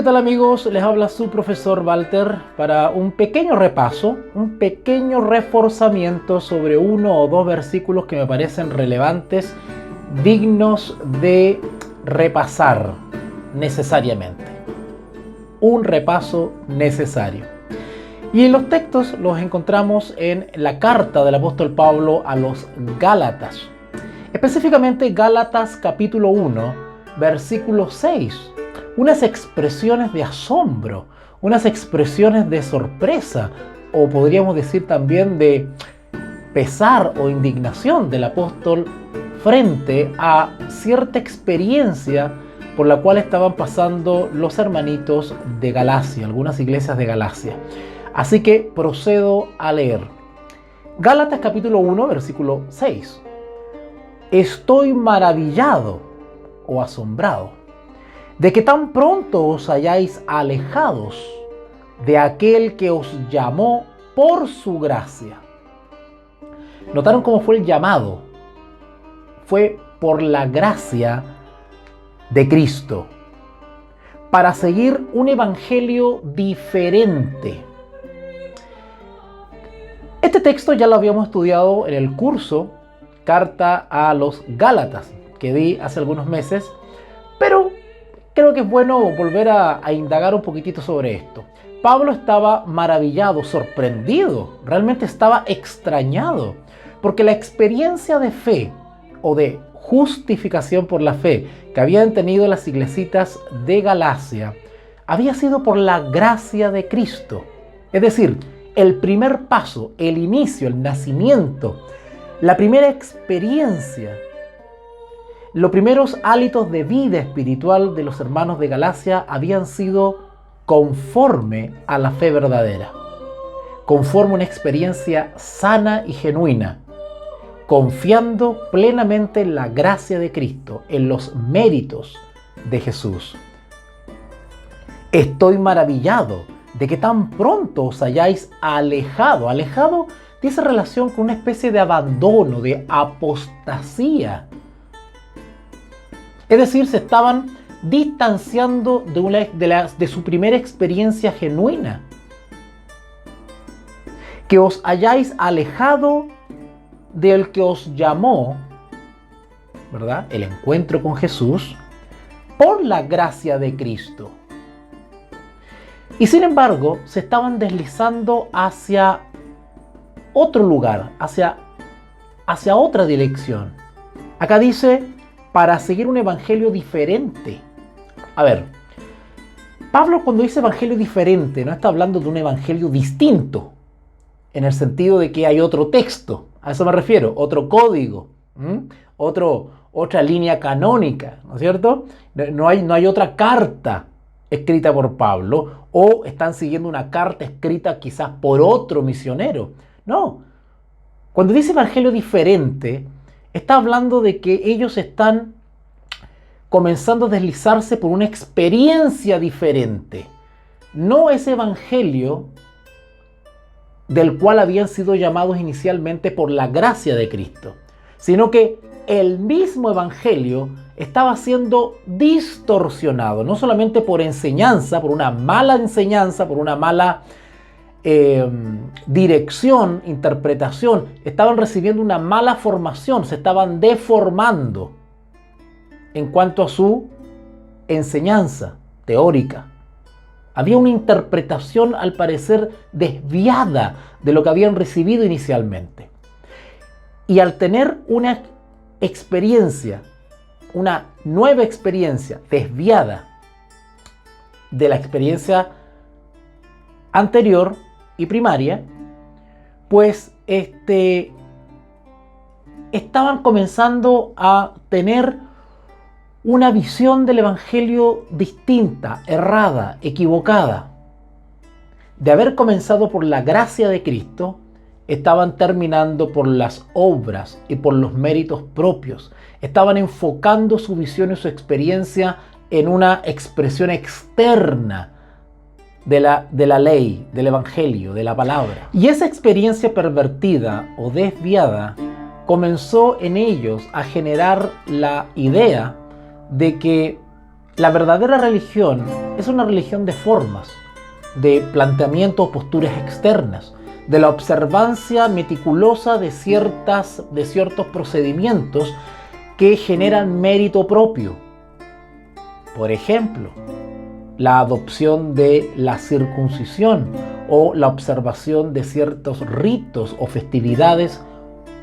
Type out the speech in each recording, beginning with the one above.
tal amigos? Les habla su profesor Walter para un pequeño repaso, un pequeño reforzamiento sobre uno o dos versículos que me parecen relevantes, dignos de repasar necesariamente. Un repaso necesario. Y en los textos los encontramos en la carta del apóstol Pablo a los Gálatas. Específicamente Gálatas capítulo 1, versículo 6. Unas expresiones de asombro, unas expresiones de sorpresa, o podríamos decir también de pesar o indignación del apóstol frente a cierta experiencia por la cual estaban pasando los hermanitos de Galacia, algunas iglesias de Galacia. Así que procedo a leer. Gálatas capítulo 1, versículo 6. Estoy maravillado o asombrado de que tan pronto os hayáis alejados de aquel que os llamó por su gracia. ¿Notaron cómo fue el llamado? Fue por la gracia de Cristo, para seguir un evangelio diferente. Este texto ya lo habíamos estudiado en el curso Carta a los Gálatas, que di hace algunos meses, pero creo que es bueno volver a indagar un poquitito sobre esto. Pablo estaba maravillado, sorprendido, realmente estaba extrañado, porque la experiencia de fe o de justificación por la fe que habían tenido las iglesitas de Galacia había sido por la gracia de Cristo. Es decir, el primer paso, el inicio, el nacimiento, la primera experiencia, los primeros hálitos de vida espiritual de los hermanos de Galacia habían sido conforme a la fe verdadera, conforme a una experiencia sana y genuina, confiando plenamente en la gracia de Cristo, en los méritos de Jesús. Estoy maravillado de que tan pronto os hayáis alejado. Alejado tiene relación con una especie de abandono, de apostasía. Es decir, se estaban distanciando de su primera experiencia genuina. Que os hayáis alejado del que os llamó, ¿verdad? El encuentro con Jesús, por la gracia de Cristo. Y sin embargo, se estaban deslizando hacia otro lugar, hacia otra dirección. Acá dice, para seguir un evangelio diferente. A ver, Pablo cuando dice evangelio diferente, no está hablando de un evangelio distinto, en el sentido de que hay otro texto, a eso me refiero, otro código, otra línea canónica, ¿no es cierto? No hay otra carta escrita por Pablo, o están siguiendo una carta escrita quizás por otro misionero. No, cuando dice evangelio diferente, está hablando de que ellos están comenzando a deslizarse por una experiencia diferente. No ese evangelio del cual habían sido llamados inicialmente por la gracia de Cristo, sino que el mismo evangelio estaba siendo distorsionado, no solamente por enseñanza, por una mala enseñanza, por una mala dirección, interpretación, estaban recibiendo una mala formación, se estaban deformando en cuanto a su enseñanza teórica. Había una interpretación, al parecer, desviada de lo que habían recibido inicialmente. Y al tener una experiencia, una nueva experiencia desviada de la experiencia anterior y primaria, pues estaban comenzando a tener una visión del evangelio distinta, errada, equivocada. De haber comenzado por la gracia de Cristo, estaban terminando por las obras y por los méritos propios. Estaban enfocando su visión y su experiencia en una expresión externa de la ley, del evangelio, de la palabra. Y esa experiencia pervertida o desviada comenzó en ellos a generar la idea de que La verdadera religión es una religión de formas, de planteamientos o posturas externas, de la observancia meticulosa de ciertos procedimientos que generan mérito propio. Por ejemplo, la adopción de la circuncisión o la observación de ciertos ritos o festividades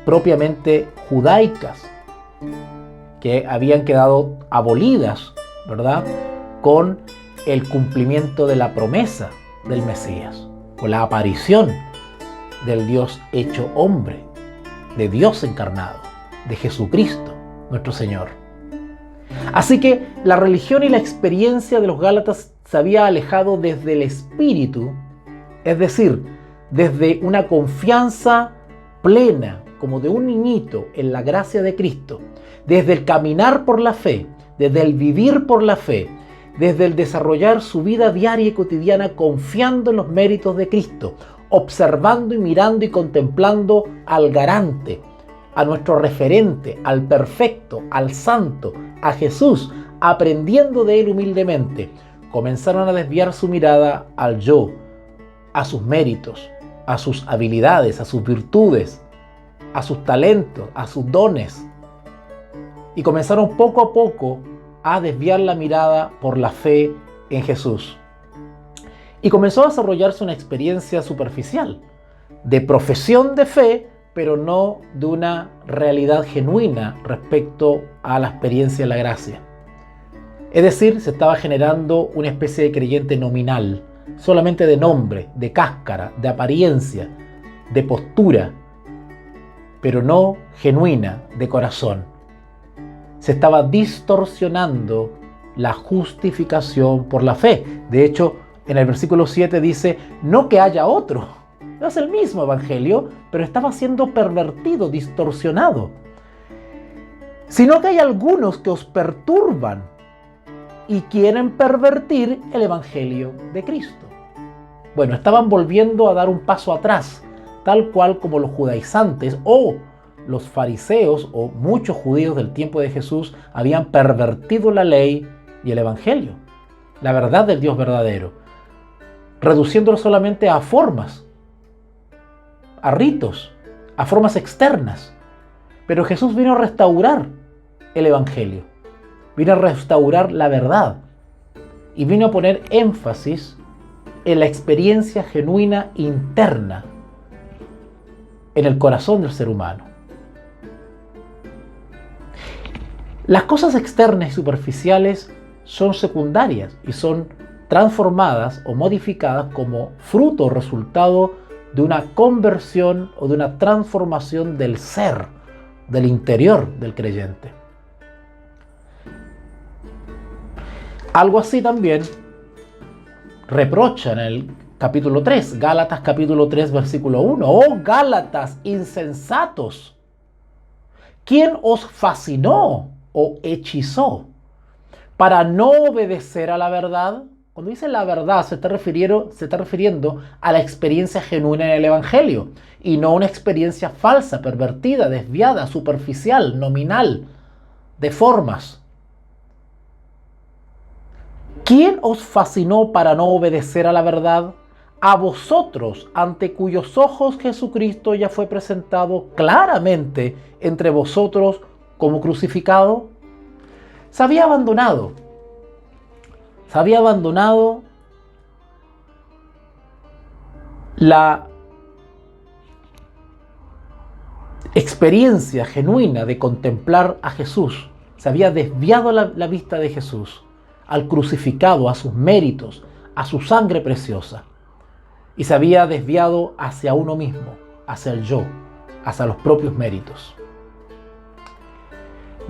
propiamente judaicas que habían quedado abolidas, ¿verdad?, con el cumplimiento de la promesa del Mesías, con la aparición del Dios hecho hombre, de Dios encarnado, de Jesucristo, nuestro Señor. Así que la religión y la experiencia de los Gálatas se había alejado desde el espíritu, es decir, desde una confianza plena, como de un niñito, en la gracia de Cristo, desde el caminar por la fe, desde el vivir por la fe, desde el desarrollar su vida diaria y cotidiana confiando en los méritos de Cristo, observando y mirando y contemplando al garante, a nuestro referente, al perfecto, al santo, a Jesús, aprendiendo de él humildemente, comenzaron a desviar su mirada al yo, a sus méritos, a sus habilidades, a sus virtudes, a sus talentos, a sus dones. Y comenzaron poco a poco a desviar la mirada por la fe en Jesús. Y comenzó a desarrollarse una experiencia superficial, de profesión de fe, pero no de una realidad genuina respecto a la experiencia de la gracia. Es decir, se estaba generando una especie de creyente nominal, solamente de nombre, de cáscara, de apariencia, de postura, pero no genuina, de corazón. Se estaba distorsionando la justificación por la fe. De hecho, en el versículo 7 dice, no que haya otro. No es el mismo evangelio, pero estaba siendo pervertido, distorsionado. Sino que hay algunos que os perturban y quieren pervertir el evangelio de Cristo. Bueno, estaban volviendo a dar un paso atrás, tal cual como los judaizantes o los fariseos o muchos judíos del tiempo de Jesús habían pervertido la ley y el evangelio, la verdad del Dios verdadero, reduciéndolo solamente a formas, a ritos, a formas externas. Pero Jesús vino a restaurar el evangelio, vino a restaurar la verdad y vino a poner énfasis en la experiencia genuina interna en el corazón del ser humano. Las cosas externas y superficiales son secundarias y son transformadas o modificadas como fruto o resultado de una conversión o de una transformación del ser, del interior del creyente. Algo así también reprocha en el capítulo 3, Gálatas capítulo 3, versículo 1. ¡Oh Gálatas insensatos! ¿Quién os fascinó o hechizó para no obedecer a la verdad? Cuando dice la verdad se está refiriendo a la experiencia genuina en el evangelio y no una experiencia falsa, pervertida, desviada, superficial, nominal, de formas. ¿Quién os fascinó para no obedecer a la verdad? A vosotros, ante cuyos ojos Jesucristo ya fue presentado claramente entre vosotros como crucificado. Se había abandonado la experiencia genuina de contemplar a Jesús. Se había desviado la vista de Jesús al crucificado, a sus méritos, a su sangre preciosa. Y se había desviado hacia uno mismo, hacia el yo, hacia los propios méritos.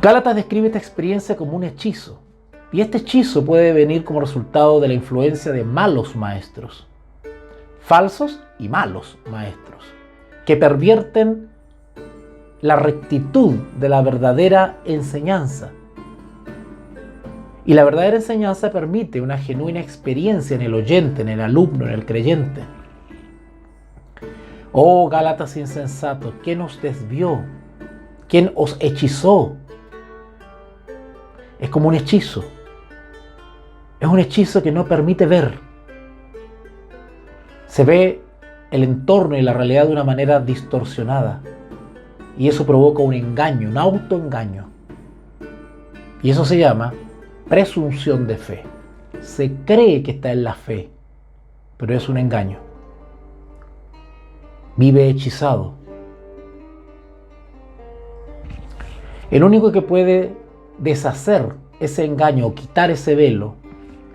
Gálatas describe esta experiencia como un hechizo. Y este hechizo puede venir como resultado de la influencia de malos maestros, falsos y malos maestros, que pervierten la rectitud de la verdadera enseñanza. Y la verdadera enseñanza permite una genuina experiencia en el oyente, en el alumno, en el creyente. Oh Gálatas insensatos, ¿quién os desvió? ¿Quién os hechizó? Es como un hechizo. Es un hechizo que no permite ver. Se ve el entorno y la realidad de una manera distorsionada. Y eso provoca un engaño, un autoengaño. Y eso se llama presunción de fe. Se cree que está en la fe, pero es un engaño. Vive hechizado. El único que puede deshacer ese engaño o quitar ese velo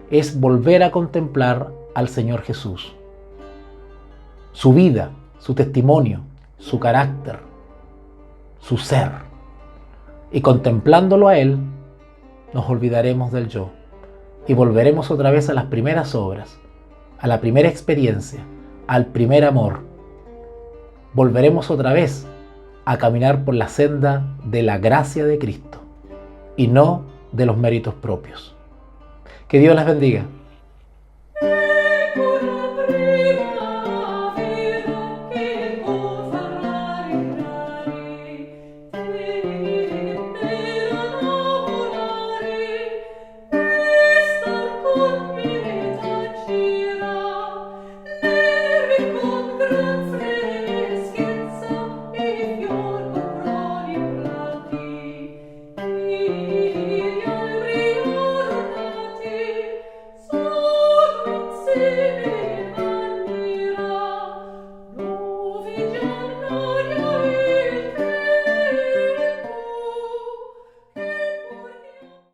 es volver a contemplar al Señor Jesús. Su vida, su testimonio, su carácter, su ser. Y contemplándolo a Él, nos olvidaremos del yo y volveremos otra vez a las primeras obras, a la primera experiencia, al primer amor. Volveremos otra vez a caminar por la senda de la gracia de Cristo y no de los méritos propios. Que Dios les bendiga.